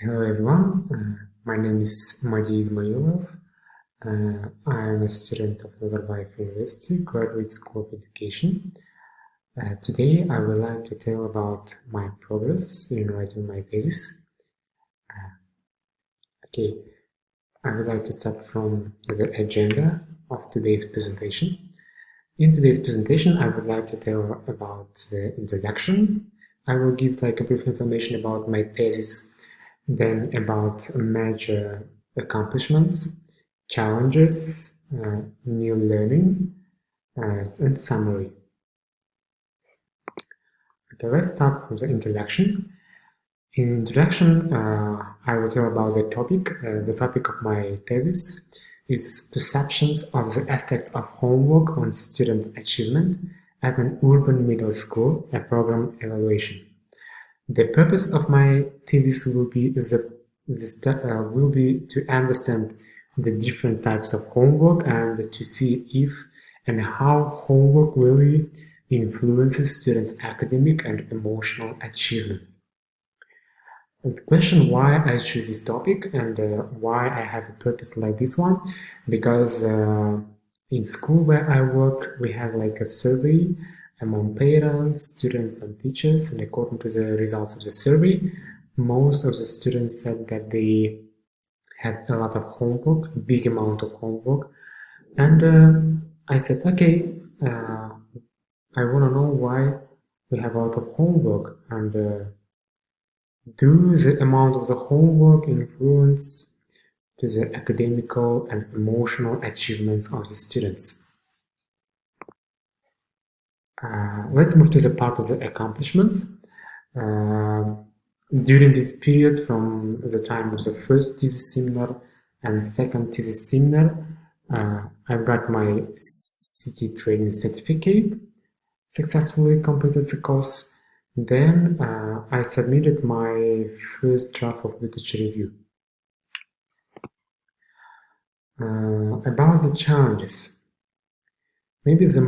Hello everyone, my name is Madi Ismailov. I am a student of Nazarbayev University, Graduate School of Education. Today I would like to tell about my progress in writing my thesis. Okay, I would like to start from the agenda of today's presentation. In today's presentation, I would like to tell about the introduction. I will give a brief information about my thesis, then about major accomplishments, challenges, new learning, and summary. Okay, let's start with the introduction. In introduction, I will tell about the topic. The topic of my thesis is perceptions of the effect of homework on student achievement at an urban middle school, a program evaluation. The purpose of my thesis will be to understand the different types of homework and to see if and how homework really influences students' academic and emotional achievement. The question why I choose this topic and why I have a purpose like this one, because in school where I work, we have a survey among parents, students, and teachers, and according to the results of the survey, most of the students said that they had a lot of homework, big amount of homework, and I said, okay, I want to know why we have a lot of homework, and do the amount of the homework influence to the academical and emotional achievements of the students? Let's move to the part of the accomplishments. During this period, from the time of the first thesis seminar and second thesis seminar, I've got my CT training certificate, successfully completed the course. Then I submitted my first draft of literature review. About the challenges, maybe the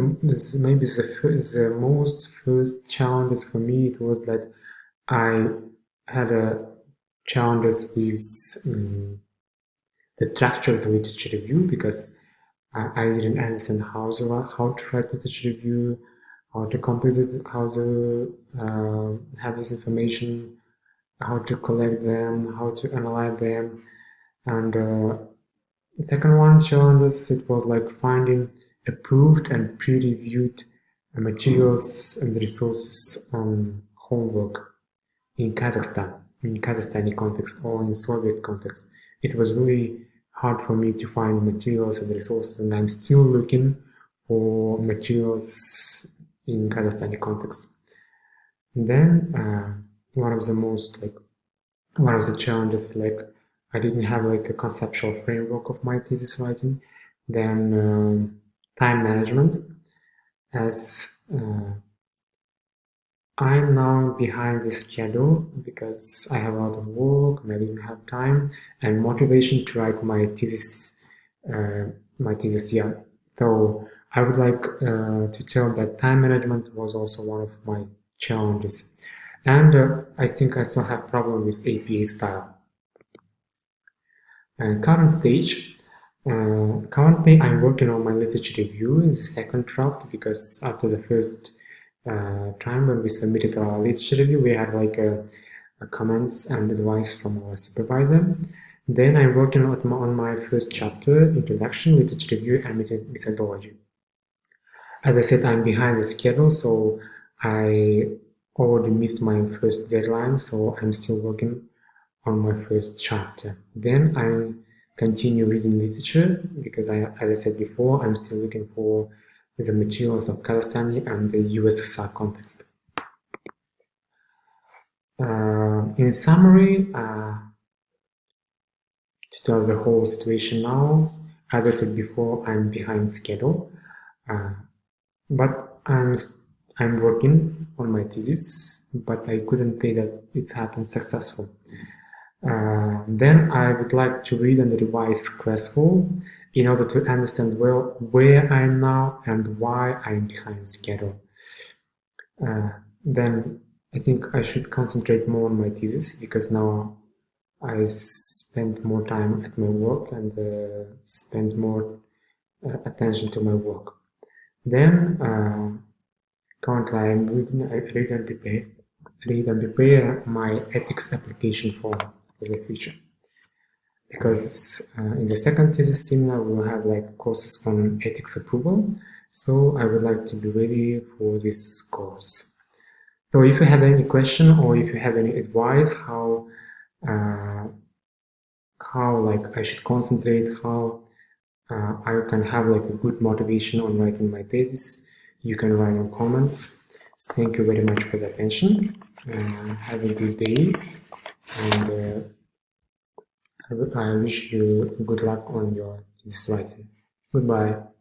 most first challenges for me, it was that I had challenges with the structure of the literature review, because I didn't understand how to write literature review, how to complete this, how to have this information, how to collect them, how to analyze them. And the second one challenges, it was like finding approved and peer-reviewed materials and resources on homework in Kazakhstan, in Kazakhstani context or in Soviet context. It was really hard for me to find materials and resources, and I'm still looking for materials in Kazakhstani context. And then one of the challenges, I didn't have a conceptual framework of my thesis writing. Then time management, as I'm now behind the schedule because I have a lot of work and I didn't have time and motivation to write my thesis. Yeah. So I would like to tell that time management was also one of my challenges, and I think I still have problem with APA style. Current stage. Currently, I'm working on my literature review in the second draft, because after the first time when we submitted our literature review, we had comments and advice from our supervisor. Then I'm working on my first chapter, Introduction, Literature Review and Methodology. As I said, I'm behind the schedule, so I already missed my first deadline, so I'm still working on my first chapter. Then I continue reading literature because, as I said before, I'm still looking for the materials of Kazakhstani and the USSR context. In summary, to tell the whole situation now, as I said before, I'm behind schedule, but I'm working on my thesis, but I couldn't say that it's happened successful. Then I would like to read and revise Classful in order to understand well where I am now and why I'm behind schedule. Then I think I should concentrate more on my thesis, because now I spend more time at my work and spend more attention to my work. Then currently I'm read and prepare my ethics application for the future. Because in the second thesis seminar we will have like courses on ethics approval, so I would like to be ready for this course. So if you have any question or if you have any advice uh, how like I should concentrate, how I can have like a good motivation on writing my thesis, you can write in comments. Thank you very much for the attention. Have a good day, and I wish you good luck on your thesis writing. Goodbye.